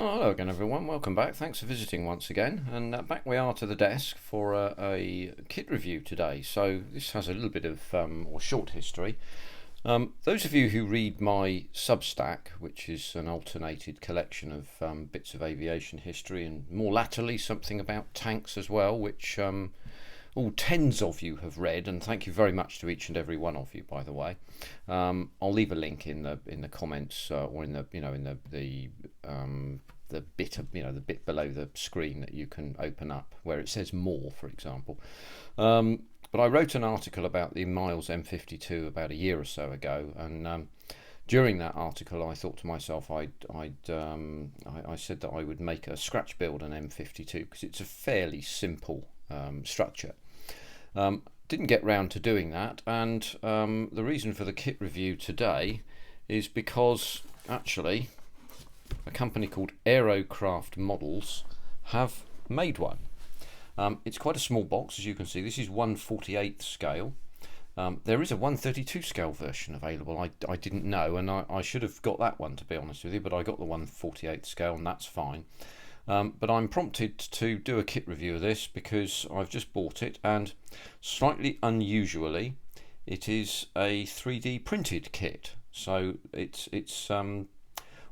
Oh, hello again everyone, welcome back, thanks for visiting once again, and back we are to the desk for a kit review today. So this has a little bit of, or short history. Those of you who read my Substack, which is an alternated collection of bits of aviation history, and more latterly something about tanks as well, which all tens of you have read, and thank you very much to each and every one of you, by the way. I'll leave a link in the comments or in the the bit of the bit below the screen that you can open up where it says more, for example. But I wrote an article about the Miles M52 about a year or so ago, and during that article I thought to myself I said that I would make a scratch build an M52 because it's a fairly simple structure. Didn't get round to doing that, and the reason for the kit review today is because actually a company called Aerocraft Models have made one. It's quite a small box, as you can see. This is 1/48 scale. There is a 1/32 scale version available. I didn't know, and I should have got that one, to be honest with you, but I got the 1/48 scale, and that's fine. But I'm prompted to do a kit review of this because I've just bought it, and slightly unusually it is a 3D printed kit. So it's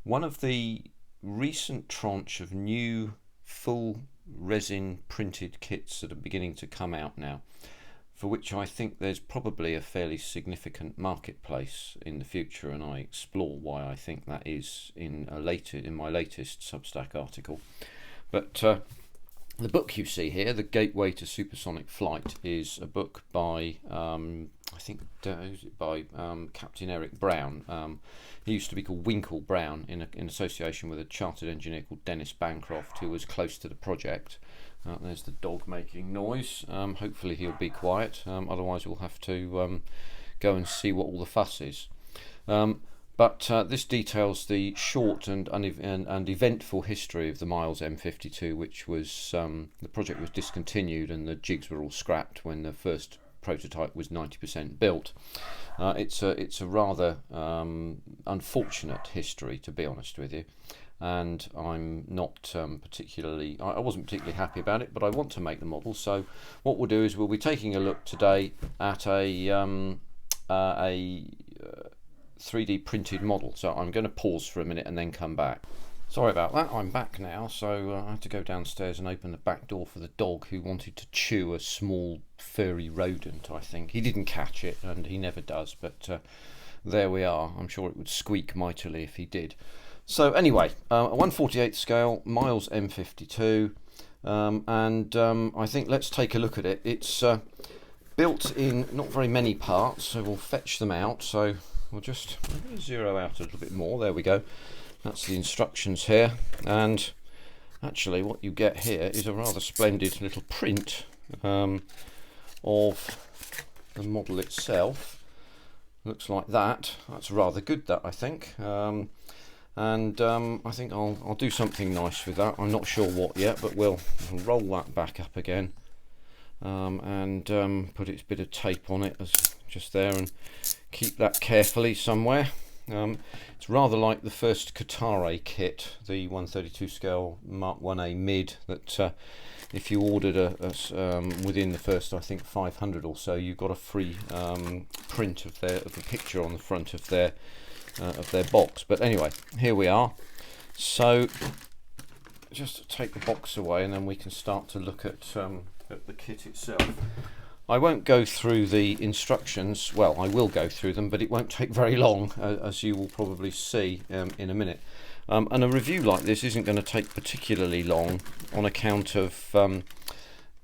one of the recent tranche of new full resin printed kits that are beginning to come out now, for which I think there's probably a fairly significant marketplace in the future, and I explore why I think that is in my latest Substack article. But the book you see here, The Gateway to Supersonic Flight, is a book by I think by Captain Eric Brown. He used to be called Winkle Brown in association with a chartered engineer called Dennis Bancroft, who was close to the project. There's the dog making noise. Hopefully he'll be quiet, otherwise we'll have to go and see what all the fuss is. But this details the short and eventful history of the Miles M52, which was the project was discontinued and the jigs were all scrapped when the first prototype was 90% built. It's a rather unfortunate history, to be honest with you, and I'm not I wasn't particularly happy about it, but I want to make the model. So what we'll do is we'll be taking a look today at a 3D printed model. So I'm going to pause for a minute and then come back. Sorry about that, I'm back now. So I had to go downstairs and open the back door for the dog, who wanted to chew a small furry rodent. I think he didn't catch it, and he never does, but there we are. I'm sure it would squeak mightily if he did. So anyway, a 1/48 scale Miles M52, and I think let's take a look at it. It's built in not very many parts, so we'll fetch them out. So we'll just zero out a little bit more. There we go. That's the instructions here, and actually what you get here is a rather splendid little print of the model itself. Looks like that. That's rather good, that, I think. I think I'll do something nice with that. I'm not sure what yet, but we'll roll that back up again and put its bit of tape on it as just there, and keep that carefully somewhere. It's rather like the first Qatari kit, the 1/32 scale Mark 1A mid, that if you ordered within the first, I think, 500 or so, you got a free print of the picture on the front of their box. But anyway, here we are. So just take the box away, and then we can start to look at the kit itself. I won't go through the instructions. Well, I will go through them, but it won't take very long, as you will probably see in a minute. And a review like this isn't going to take particularly long on account of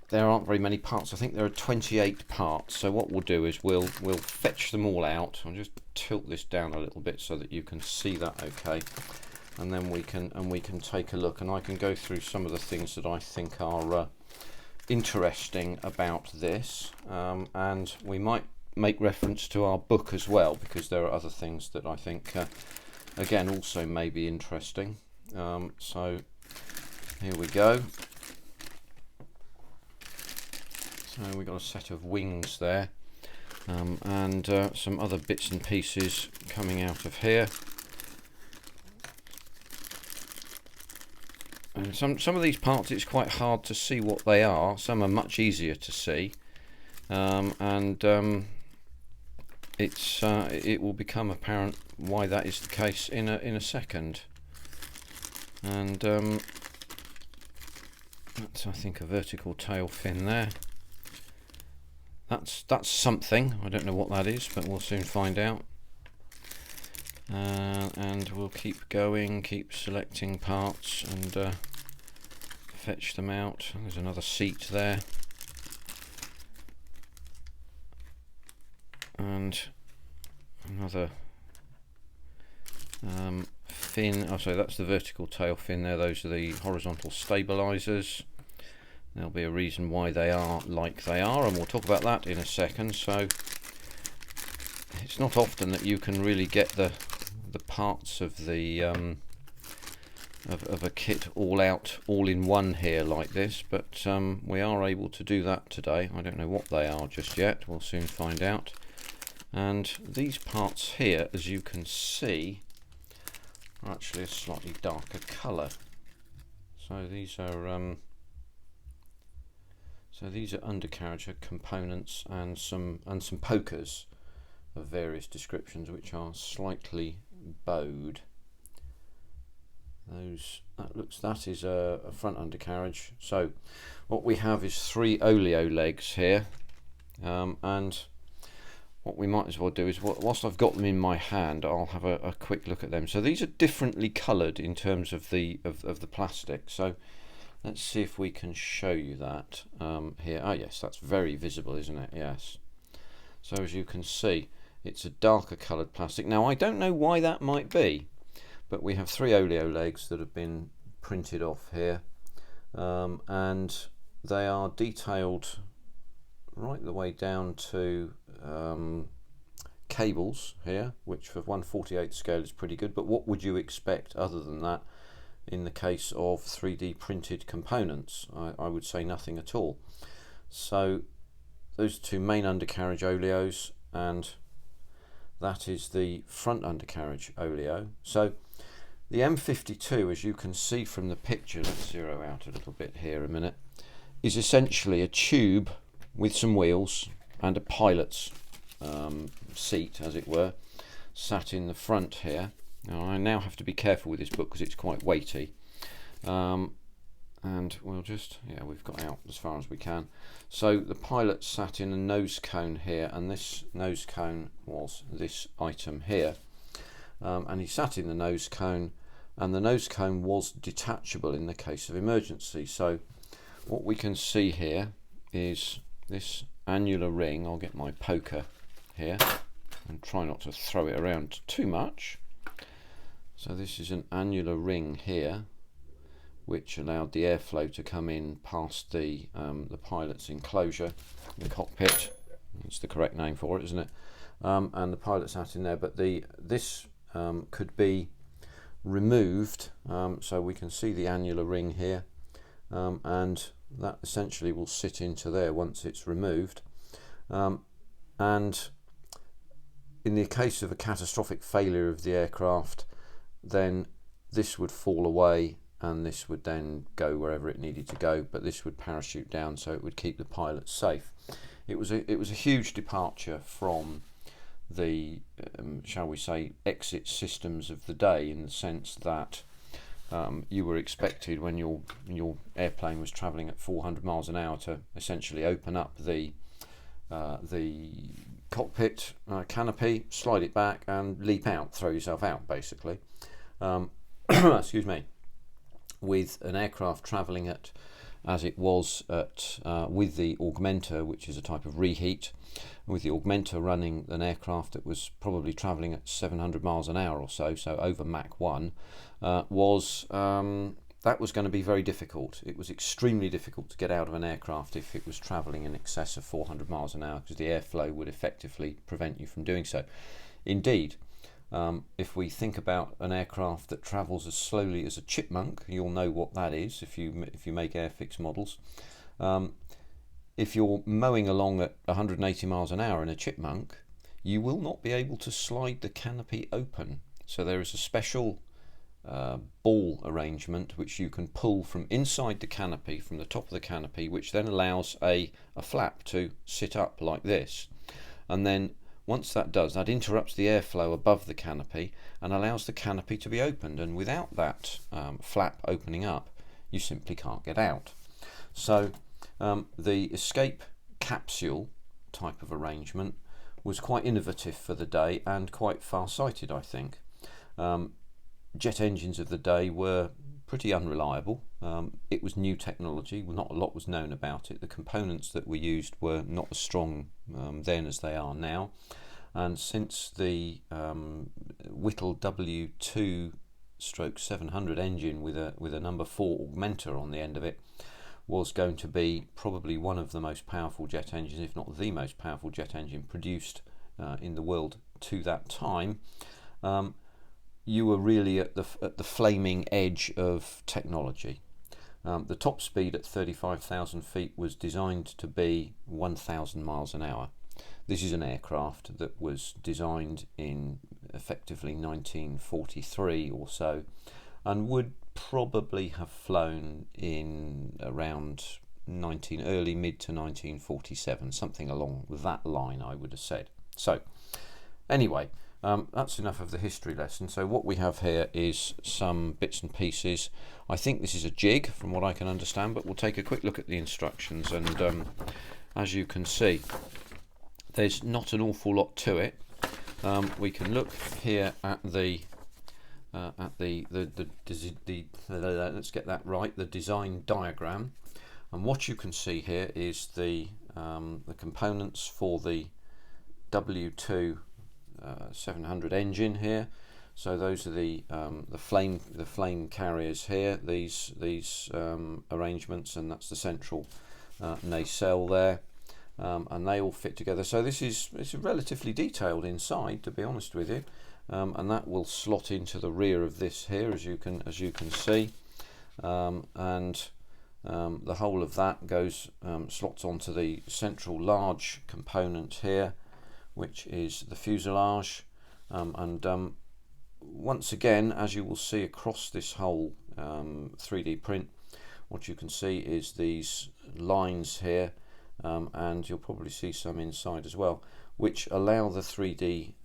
there aren't very many parts. I think there are 28 parts. So what we'll do is we'll fetch them all out. I'll just tilt this down a little bit so that you can see that okay, and then we can take a look, and I can go through some of the things that I think are interesting about this, and we might make reference to our book as well, because there are other things that I think again also may be interesting. So here we go. So we've got a set of wings there, and some other bits and pieces coming out of here. And some of these parts it's quite hard to see what they are. Some are much easier to see, it will become apparent why that is the case in a second. And that's, I think, a vertical tail fin there. That's something. I don't know what that is, but we'll soon find out. And we'll keep going, keep selecting parts and fetch them out. There's another seat there. And another fin. Oh, so that's the vertical tail fin there. Those are the horizontal stabilizers. There'll be a reason why they are like they are, and we'll talk about that in a second. So it's not often that you can really get the parts of the of a kit all in one here like this, but we are able to do that today. I don't know what they are just yet. We'll soon find out. And these parts here, as you can see, are actually a slightly darker colour. So these are undercarriage components and some pokers of various descriptions, which are slightly bowed. That is a front undercarriage. So what we have is 3 oleo legs here, and what we might as well do is, whilst I've got them in my hand, I'll have a quick look at them. So these are differently coloured in terms of the plastic. So let's see if we can show you that here. Oh yes, that's very visible, isn't it? Yes. So as you can see, it's a darker coloured plastic. Now I don't know why that might be, but we have 3 oleo legs that have been printed off here, and they are detailed right the way down to cables here, which for 1/48 scale is pretty good. But what would you expect other than that in the case of 3D printed components? I would say nothing at all. So those 2 main undercarriage oleos, and that is the front undercarriage oleo. So the M52, as you can see from the picture, let's zero out a little bit here a minute, is essentially a tube with some wheels and a pilot's seat, as it were, sat in the front here. Now I now have to be careful with this book because it's quite weighty, and we'll just, we've got out as far as we can. So the pilot sat in a nose cone here, and this nose cone was this item here, and he sat in the nose cone, and the nose cone was detachable in the case of emergency. So what we can see here is this annular ring. I'll get my poker here and try not to throw it around too much. So this is an annular ring here, which allowed the airflow to come in past the pilot's enclosure, the cockpit. It's the correct name for it, isn't it? And the pilot sat in there, but this could be removed, so we can see the annular ring here, and that essentially will sit into there once it's removed. And in the case of a catastrophic failure of the aircraft, then this would fall away and this would then go wherever it needed to go, but this would parachute down, so it would keep the pilot safe. It was a huge departure from the shall we say exit systems of the day, in the sense that you were expected, when your airplane was travelling at 400 miles an hour, to essentially open up the cockpit canopy, slide it back and leap out, throw yourself out basically. Excuse me. With an aircraft travelling at, as it was at with the augmenter, which is a type of reheat, with the augmenter running an aircraft that was probably travelling at 700 miles an hour or so over Mach 1, that was going to be very difficult. It was extremely difficult to get out of an aircraft if it was travelling in excess of 400 miles an hour, because the airflow would effectively prevent you from doing so. Indeed, if we think about an aircraft that travels as slowly as a chipmunk, you'll know what that is if you make airfix models. If you're mowing along at 180 miles an hour in a chipmunk, you will not be able to slide the canopy open. So there is a special ball arrangement which you can pull from inside the canopy, from the top of the canopy, which then allows a flap to sit up like this. And then once that does, that interrupts the airflow above the canopy and allows the canopy to be opened, and without that flap opening up, you simply can't get out. So the escape capsule type of arrangement was quite innovative for the day and quite far-sighted, I think. Jet engines of the day were pretty unreliable. It was new technology, not a lot was known about it. The components that were used were not as strong then as they are now. And since the Whittle W2/700 engine with a number 4 augmenter on the end of it was going to be probably one of the most powerful jet engines, if not the most powerful jet engine produced in the world to that time, you were really at the flaming edge of technology. The top speed at 35,000 feet was designed to be 1,000 miles an hour. This is an aircraft that was designed in effectively 1943 or so, and would probably have flown in around early mid to 1947, something along that line, I would have said. So anyway, that's enough of the history lesson. So what we have here is some bits and pieces. I think this is a jig from what I can understand, but we'll take a quick look at the instructions, and as you can see, there's not an awful lot to it. We can look here at the let's get that right, the design diagram, and what you can see here is the components for the W2/700 engine here. So those are the flame carriers here, these arrangements, and that's the central nacelle there, and they all fit together. So it's relatively detailed inside, to be honest with you, and that will slot into the rear of this here, as you can see, and the whole of that goes slots onto the central large component here, which is the fuselage, and once again, as you will see across this whole 3D print, what you can see is these lines here, and you'll probably see some inside as well, which allow the 3D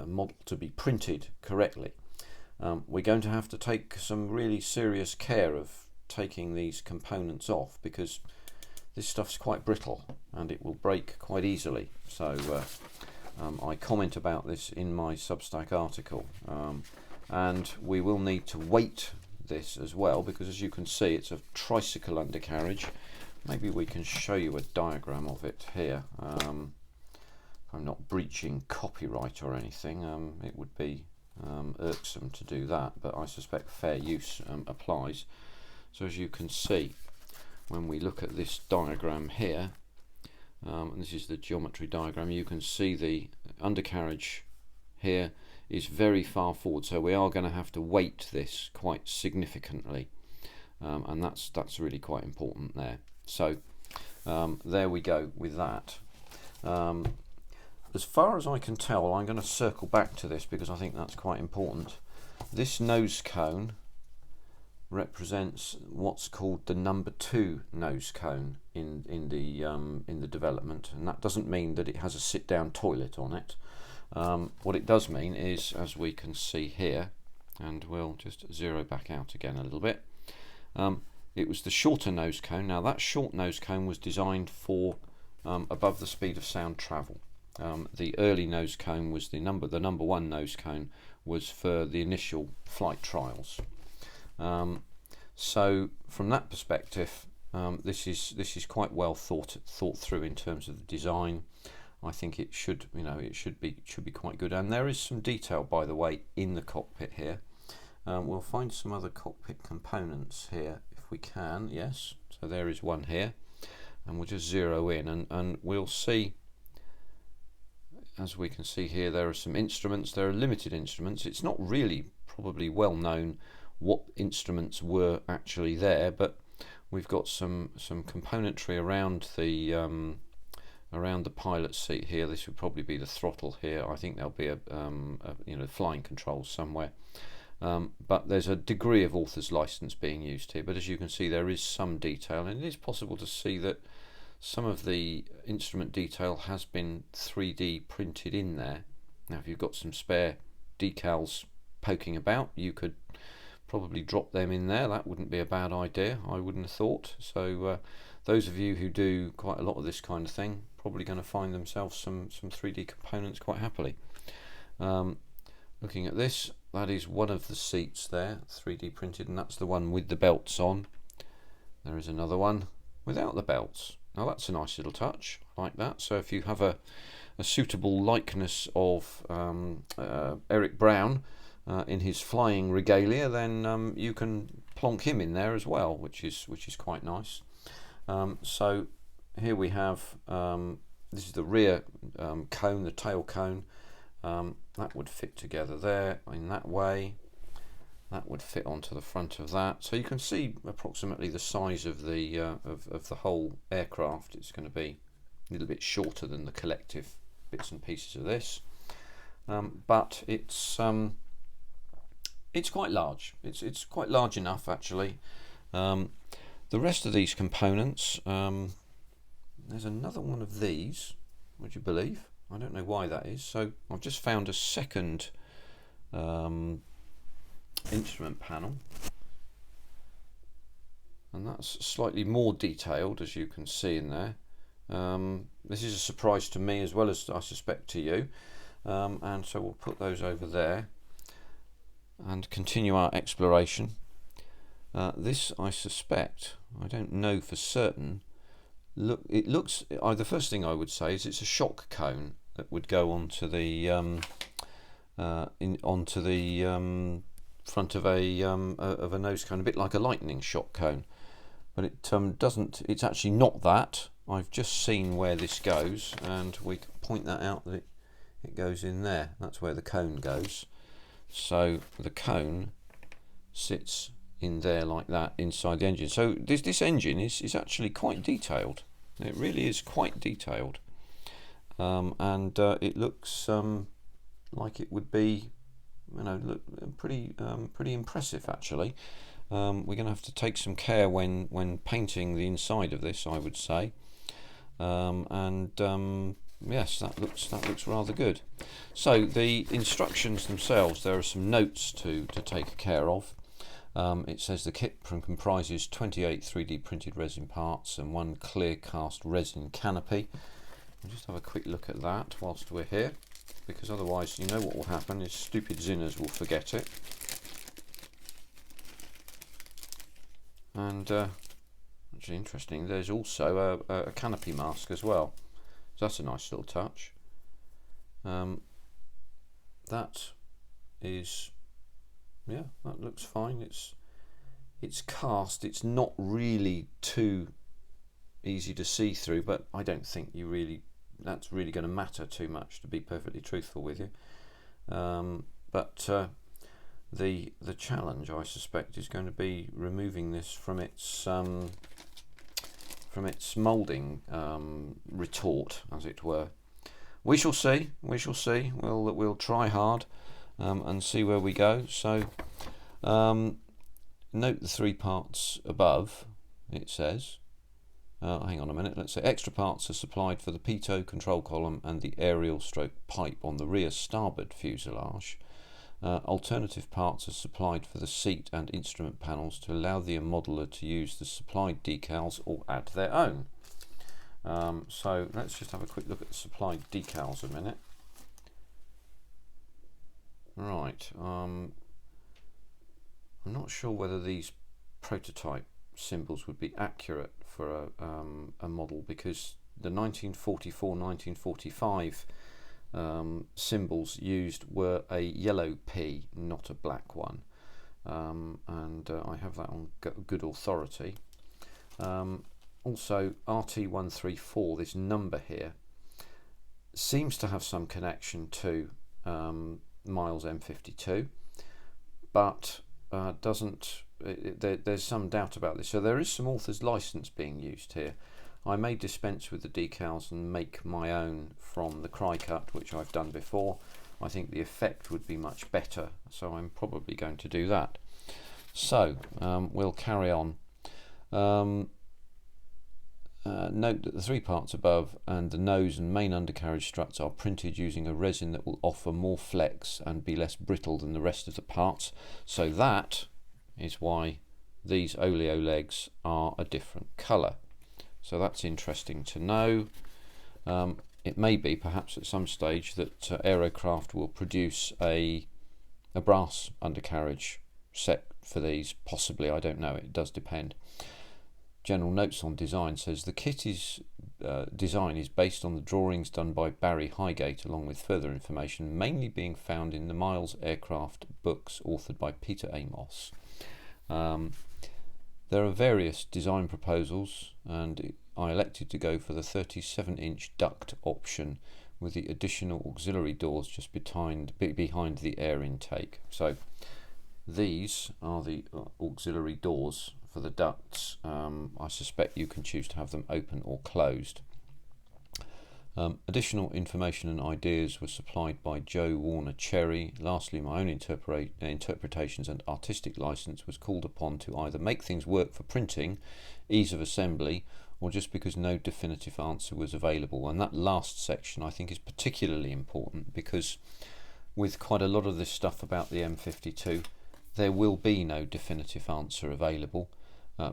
model to be printed correctly. We're going to have to take some really serious care of taking these components off, because this stuff's quite brittle and it will break quite easily. So I comment about this in my Substack article, and we will need to weight this as well, because as you can see, it's a tricycle undercarriage. Maybe we can show you a diagram of it here. I'm not breaching copyright or anything. It would be irksome to do that, but I suspect fair use applies. So as you can see, when we look at this diagram here, and this is the geometry diagram, you can see the undercarriage here is very far forward, so we are going to have to weight this quite significantly, and that's really quite important there. So there we go with that. As far as I can tell, I'm going to circle back to this because I think that's quite important. This nose cone represents what's called the number 2 nose cone in the development, and that doesn't mean that it has a sit-down toilet on it. What it does mean is, as we can see here, and we'll just zero back out again a little bit, it was the shorter nose cone. Now that short nose cone was designed for above the speed of sound travel. The early nose cone was the number 1 nose cone was for the initial flight trials. So from that perspective, this is quite well thought through in terms of the design. I think it should be quite good, and there is some detail, by the way, in the cockpit here. We'll find some other cockpit components here if we can. Yes, so there is one here, and we'll just zero in, and we'll see. As we can see here, there are some instruments. There are limited instruments. It's not really probably well known what instruments were actually there, but we've got some componentry around the pilot seat here. This would probably be the throttle here. I think there'll be a flying controls somewhere, But there's a degree of author's license being used here, but as you can see there is some detail, and it is possible to see that some of the instrument detail has been 3D printed in there. Now if you've got some spare decals poking about, you could probably drop them in there. That wouldn't be a bad idea, I wouldn't have thought. So those of you who do quite a lot of this kind of thing probably going to find themselves some 3D components quite happily. Looking at this, that is one of the seats there, 3D printed, and that's the one with the belts on. There is another one without the belts. Now that's a nice little touch, I like that. So if you have a suitable likeness of Eric Brown in his flying regalia, then you can plonk him in there as well, which is quite nice. So here we have, this is the rear cone, the tail cone. That would fit together there in that way. That would fit onto the front of that. So you can see approximately the size of the of the whole aircraft. It's going to be a little bit shorter than the collective bits and pieces of this, but it's quite large. It's quite large enough actually. The rest of these components, there's another one of these. Would you believe? I don't know why that is. So I've just found a second instrument panel, and that's slightly more detailed, as you can see in there. This is a surprise to me as well as I suspect to you, and so we'll put those over there and continue our exploration. This, I suspect, I don't know for certain, it looks, the first thing I would say is it's a shock cone that would go onto the front of a nose cone, a bit like a lightning shock cone, but it doesn't. It's actually not that. I've just seen where this goes, and we can point that out that it goes in there. That's where the cone goes. So the cone sits in there like that inside the engine. So this engine is actually quite detailed. It really is quite detailed, and it looks like it would be, pretty impressive actually. We're going to have to take some care when painting the inside of this, I would say, yes, that looks rather good. So the instructions themselves, there are some notes to take care of. It says the kit comprises 28 3D printed resin parts and one clear cast resin canopy. We'll just have a quick look at that whilst we're here, because otherwise you know what will happen is stupid zinners will forget it. And actually interesting, there's also a canopy mask as well, so that's a nice little touch. That is, yeah, that looks fine. It's cast. It's not really too easy to see through, but I don't think that's really going to matter too much, to be perfectly truthful with you. But the challenge, I suspect, is going to be removing this from its moulding retort, as it were. We shall see. We shall see. We'll try hard and see where we go. So note the 3 parts above. It says, hang on a minute, let's say extra parts are supplied for the pitot control column and the aerial stroke pipe on the rear starboard fuselage. Alternative parts are supplied for the seat and instrument panels to allow the modeller to use the supplied decals or add their own. So let's just have a quick look at the supplied decals a minute. Right, I'm not sure whether these prototype symbols would be accurate for a model, because the 1944-1945 symbols used were a yellow P, not a black one, and I have that on good authority. Also, RT134, this number here, seems to have some connection to Miles M52, but doesn't. There's some doubt about this. So there is some author's license being used here. I may dispense with the decals and make my own from the cry cut, which I've done before, I think the effect would be much better, so I'm probably going to do that. So we'll carry on. Note that the 3 parts above and the nose and main undercarriage struts are printed using a resin that will offer more flex and be less brittle than the rest of the parts. So that is why these oleo legs are a different colour. So that's interesting to know. It may be perhaps at some stage that Aerocraft will produce a brass undercarriage set for these, possibly, I don't know, it does depend. General notes on design says the kit design is based on the drawings done by Barry Highgate, along with further information mainly being found in the Miles Aircraft books authored by Peter Amos. There are various design proposals, and I elected to go for the 37-inch duct option with the additional auxiliary doors just behind the air intake. So these are the auxiliary doors for the ducts. I suspect you can choose to have them open or closed. Additional information and ideas were supplied by Joe Warner Cherry. Lastly, my own interpretations and artistic license was called upon to either make things work for printing, ease of assembly, or just because no definitive answer was available. And that last section I think is particularly important, because with quite a lot of this stuff about the M52, there will be no definitive answer available,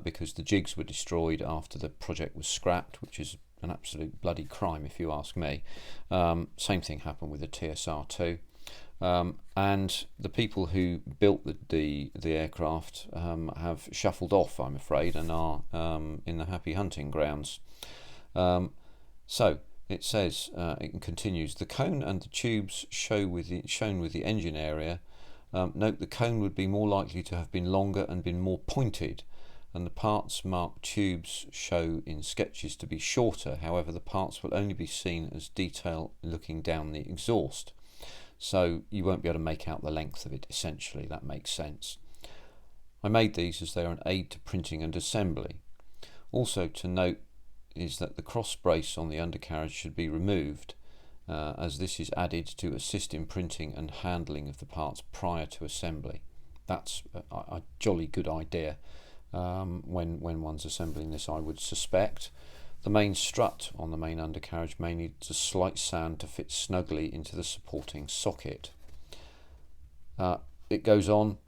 because the jigs were destroyed after the project was scrapped, which is an absolute bloody crime if you ask me. Same thing happened with the TSR2, and the people who built the aircraft have shuffled off, I'm afraid, and are in the happy hunting grounds. So it says, it continues, the cone and the tubes shown with the engine area. Note the cone would be more likely to have been longer and been more pointed, and the parts marked tubes show in sketches to be shorter. However, the parts will only be seen as detail looking down the exhaust, so you won't be able to make out the length of it. Essentially, that makes sense. I made these as they are an aid to printing and assembly. Also to note is that the cross brace on the undercarriage should be removed, as this is added to assist in printing and handling of the parts prior to assembly. That's a jolly good idea. When one's assembling this, I would suspect. The main strut on the main undercarriage may need a slight sand to fit snugly into the supporting socket. It goes on,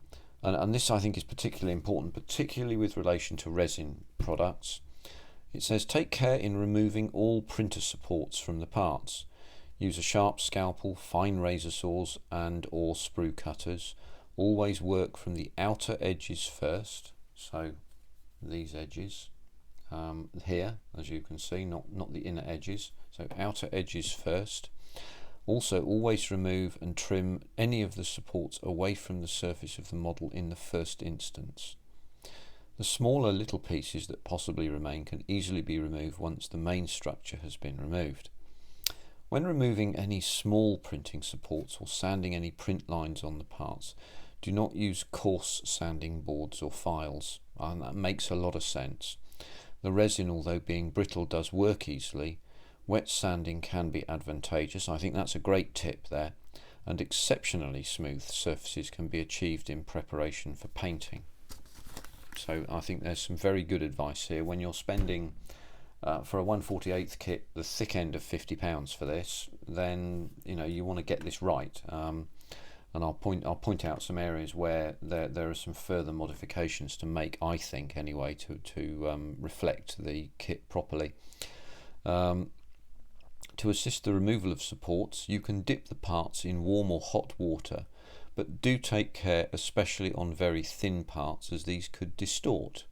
and this I think is particularly important, particularly with relation to resin products. It says, take care in removing all printer supports from the parts. Use a sharp scalpel, fine razor saws and or sprue cutters. Always work from the outer edges first. So these edges here, as you can see, not the inner edges, so outer edges first. Also always remove and trim any of the supports away from the surface of the model in the first instance. The smaller little pieces that possibly remain can easily be removed once the main structure has been removed. When removing any small printing supports or sanding any print lines on the parts, do not use coarse sanding boards or files, and that makes a lot of sense. The resin, although being brittle, does work easily. Wet sanding can be advantageous. I think that's a great tip there. And exceptionally smooth surfaces can be achieved in preparation for painting. So I think there's some very good advice here. When you're spending for a 1/48 kit the thick end of £50 for this, then you want to get this right. And I'll point out some areas where there are some further modifications to make, I think anyway, to reflect the kit properly. To assist the removal of supports, you can dip the parts in warm or hot water, but do take care, especially on very thin parts, as these could distort.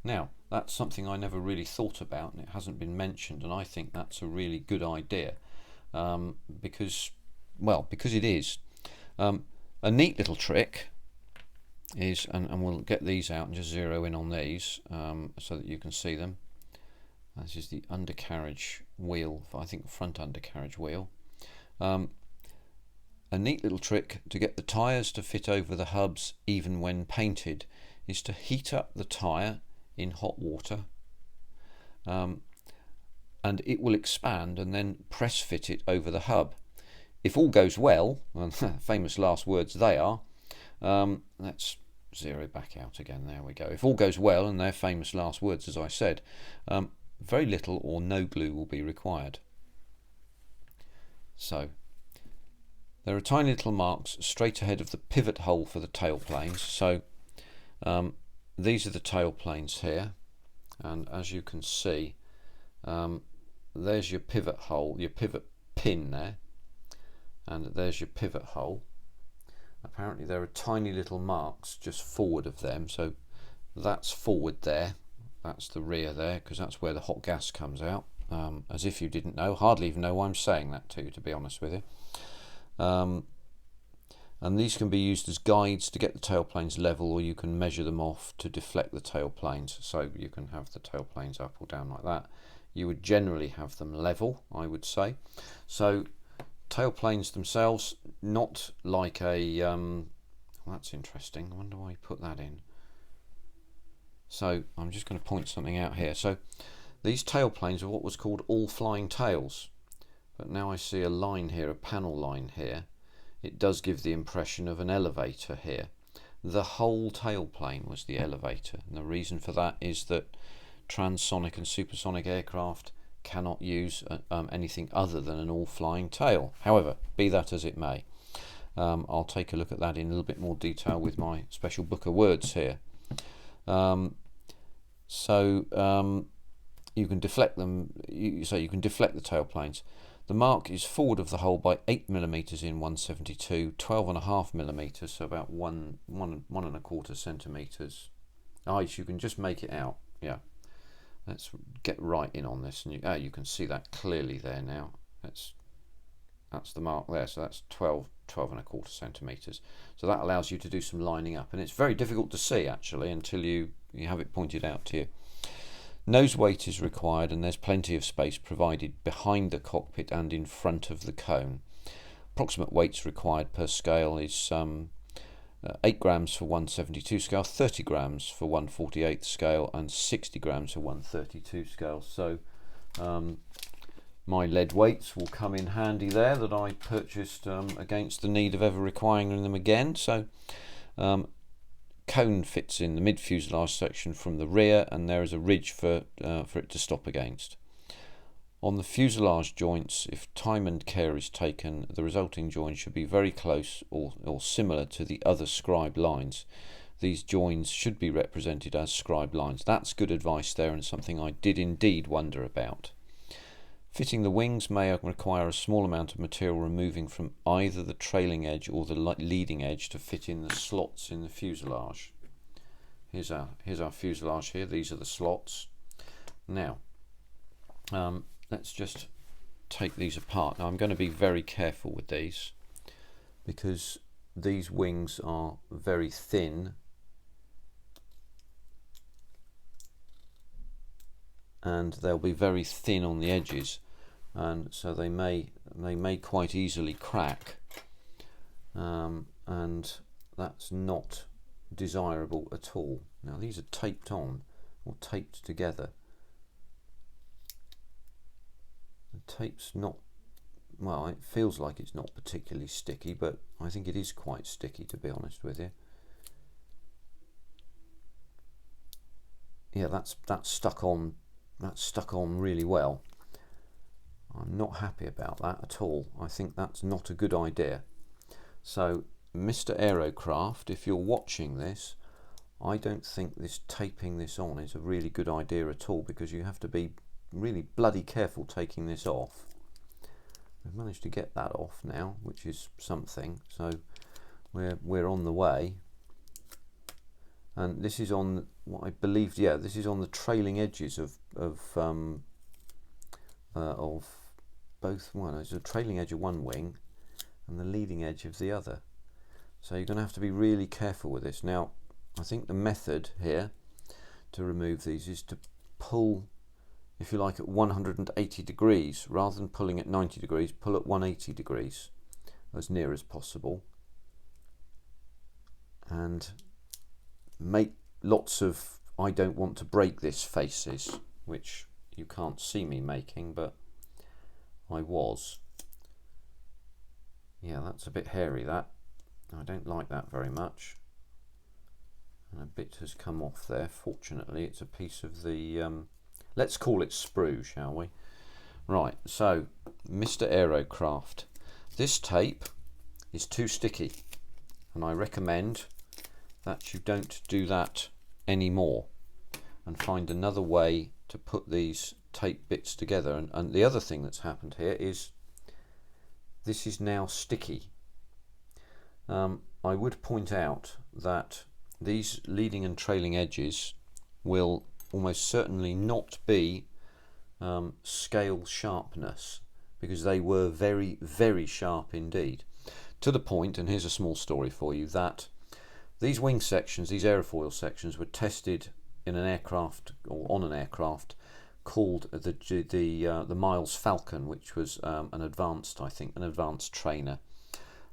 Now, that's something I never really thought about, and it hasn't been mentioned, and I think that's a really good idea, because it is. A neat little trick is, and we'll get these out and just zero in on these so that you can see them. This is the undercarriage wheel, I think the front undercarriage wheel. A neat little trick to get the tyres to fit over the hubs even when painted is to heat up the tyre in hot water, and it will expand, and then press fit it over the hub. if all goes well, and famous last words they are, let's zero back out again, there we go. If all goes well, and they're famous last words as I said, very little or no glue will be required. So there are tiny little marks straight ahead of the pivot hole for the tail planes. So these are the tail planes here, and as you can see, there's your pivot hole, your pivot pin there, and there's your pivot hole. Apparently there are tiny little marks just forward of them, so that's forward there, that's the rear there, because that's where the hot gas comes out. As if you didn't know, hardly even know why I'm saying that to you, to be honest with you. And these can be used as guides to get the tail planes level, or you can measure them off to deflect the tail planes, so you can have the tail planes up or down like that. You would generally have them level, I would say. So tail planes themselves, not like a well, that's interesting, I wonder why you put that in. So I'm just going to point something out here. So these tail planes are what was called all flying tails, but now I see a line here, a panel line here. It does give the impression of an elevator here. The whole tail plane was the elevator, and the reason for that is that transonic and supersonic aircraft cannot use anything other than an all-flying tail. However, be that as it may, I'll take a look at that in a little bit more detail with my special book of words here. You can deflect them, so you can deflect the tail planes. The mark is forward of the hole by 8mm in 172, 12.5mm, so about one and a quarter centimetres. You can just make it out, yeah. Let's get right in on this, and you can see that clearly there now. That's the mark there, so that's 12 and a quarter centimetres. So that allows you to do some lining up, and it's very difficult to see actually until you have it pointed out to you. Nose weight is required, and there's plenty of space provided behind the cockpit and in front of the cone. Approximate weights required per scale is 8 grams for 172 scale, 30 grams for 148 scale, and 60 grams for 132 scale. So my lead weights will come in handy there, that I purchased against the need of ever requiring them again. So cone fits in the mid fuselage section from the rear, and there is a ridge for it to stop against. On the fuselage joints, if time and care is taken, the resulting joins should be very close or similar to the other scribed lines. These joins should be represented as scribed lines. That's good advice there, and something I did indeed wonder about. Fitting the wings may require a small amount of material removing from either the trailing edge or the leading edge to fit in the slots in the fuselage. Here's our fuselage here. These are the slots. Now, let's just take these apart. Now I'm going to be very careful with these, because these wings are very thin, and they'll be very thin on the edges, and so they may quite easily crack, and that's not desirable at all. Now these are taped on, or taped together. The tape's not, well, it feels like it's not particularly sticky, but I think it is quite sticky, to be honest with you. Yeah, that's stuck on really well. I'm not happy about that at all. I think that's not a good idea. So Mr. Aerocraft, if you're watching this, I don't think taping this on is a really good idea at all, because you have to be really bloody careful taking this off. We've managed to get that off now, which is something, so we're on the way. And this is on what I believe, yeah, this is on the trailing edges of both. One, there's a trailing edge of one wing and the leading edge of the other. So you're going to have to be really careful with this. Now, I think the method here to remove these is to pull, if you like, at 180 degrees. Rather than pulling at 90 degrees, pull at 180 degrees as near as possible, and make lots of "I don't want to break this" faces, which you can't see me making, but I was. Yeah, that's a bit hairy, that. I don't like that very much. And a bit has come off there. Fortunately, it's a piece of the, let's call it sprue, shall we? Right, so Mr. Aerocraft. This tape is too sticky, and I recommend that you don't do that anymore and find another way to put these tape bits together. And the other thing that's happened here is this is now sticky. I would point out that these leading and trailing edges will almost certainly not be scale sharpness, because they were very, very sharp indeed, to the point, and here's a small story for you, that these wing sections, these aerofoil sections, were tested in an aircraft, or on an aircraft called the Miles Falcon, which was an advanced, I think, an advanced trainer.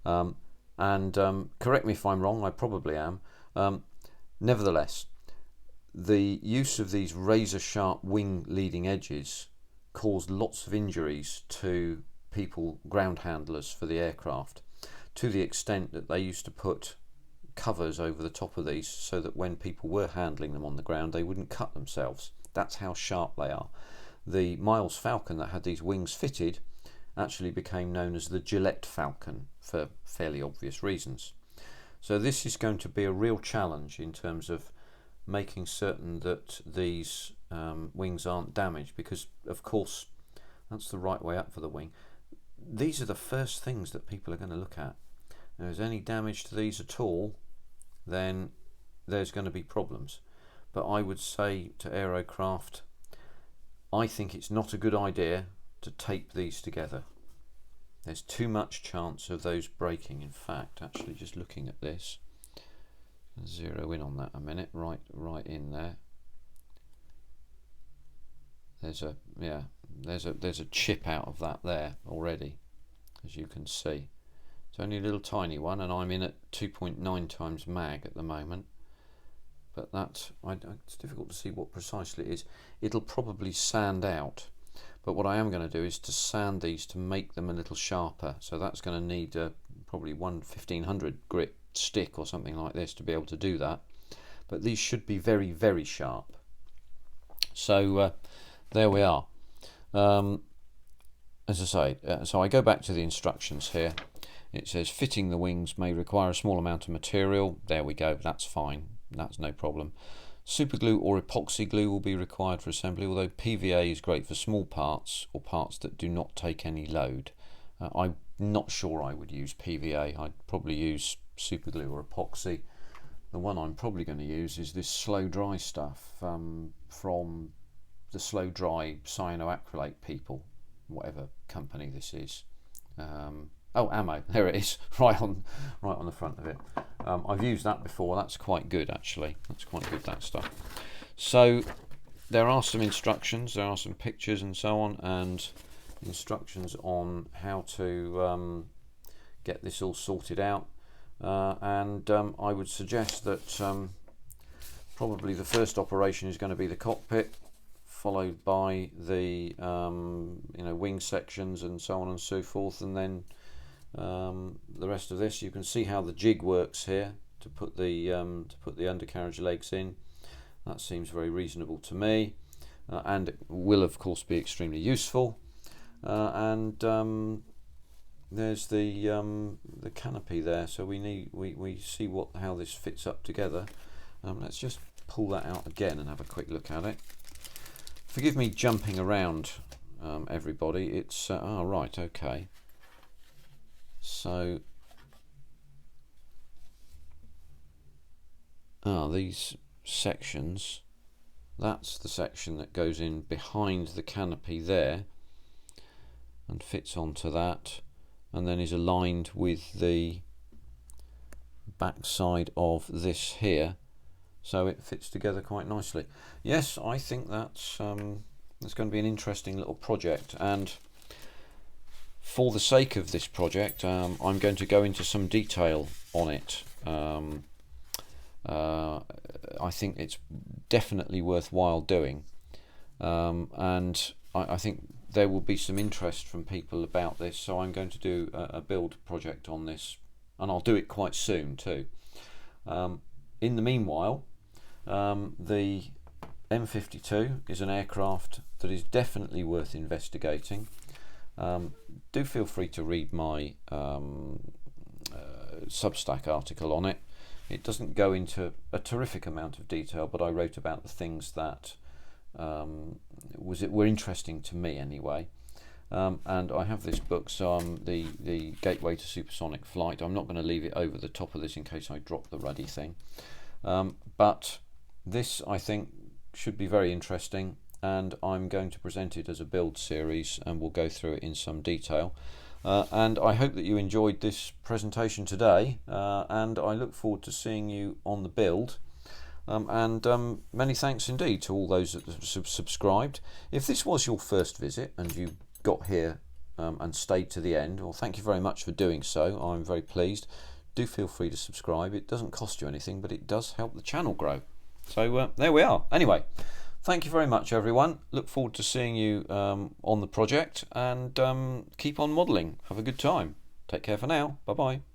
Correct me if I'm wrong, I probably am. Nevertheless, the use of these razor sharp wing leading edges caused lots of injuries to people, ground handlers for the aircraft, to the extent that they used to put covers over the top of these so that when people were handling them on the ground they wouldn't cut themselves. That's how sharp they are. The Miles Falcon that had these wings fitted actually became known as the Gillette Falcon for fairly obvious reasons. So this is going to be a real challenge in terms of making certain that these wings aren't damaged, because of course that's the right way up for the wing. These are the first things that people are going to look at. If there's any damage to these at all, then there's going to be problems. But I would say to Aerocraft, I think it's not a good idea to tape these together. There's too much chance of those breaking. In fact, actually just looking at this, zero in on that a minute, right in there. There's a chip out of that there already, as you can see. It's only a little tiny one, and I'm in at 2.9 times mag at the moment. But it's difficult to see what precisely it is. It'll probably sand out. But what I am going to do is to sand these to make them a little sharper. So that's going to need probably 1500 grit stick or something like this to be able to do that. But these should be very, very sharp. So there we are. As I say, so I go back to the instructions here. It says fitting the wings may require a small amount of material. There we go, that's fine, that's no problem. Super glue or epoxy glue will be required for assembly, although PVA is great for small parts or parts that do not take any load. I'm not sure I would use PVA. I'd probably use super glue or epoxy. The one I'm probably going to use is this slow dry stuff from the slow dry cyanoacrylate people, whatever company this is. Oh, Ammo, there it is, right on the front of it. I've used that before. That's quite good, actually. That's quite good, that stuff. So there are some instructions, there are some pictures and so on, and instructions on how to get this all sorted out. I would suggest that probably the first operation is going to be the cockpit, followed by the wing sections and so on and so forth, and then the rest of this. You can see how the jig works here to put the undercarriage legs in. That seems very reasonable to me, and it will of course be extremely useful. There's the canopy there, so we see how this fits up together. Let's just pull that out again and have a quick look at it. Forgive me jumping around, everybody. It's right, okay. So these sections, that's the section that goes in behind the canopy there and fits onto that, and then is aligned with the back side of this here, so it fits together quite nicely. Yes, I think that's going to be an interesting little project, and for the sake of this project, I'm going to go into some detail on it. I think it's definitely worthwhile doing, and I think there will be some interest from people about this, so I'm going to do a build project on this, and I'll do it quite soon too. In the meanwhile, the M52 is an aircraft that is definitely worth investigating. Do feel free to read my Substack article on it. It doesn't go into a terrific amount of detail, but I wrote about the things that were interesting to me anyway. And I have this book, so the Gateway to Supersonic Flight. I'm not going to leave it over the top of this in case I drop the ruddy thing. But this, I think, should be very interesting, and I'm going to present it as a build series, and we'll go through it in some detail. And I hope that you enjoyed this presentation today, and I look forward to seeing you on the build. And many thanks indeed to all those that have subscribed. If this was your first visit and you got here and stayed to the end, well, thank you very much for doing so. I'm very pleased. Do feel free to subscribe. It doesn't cost you anything, but it does help the channel grow. So there we are. Anyway, thank you very much, everyone. Look forward to seeing you on the project, and keep on modelling. Have a good time. Take care for now. Bye bye.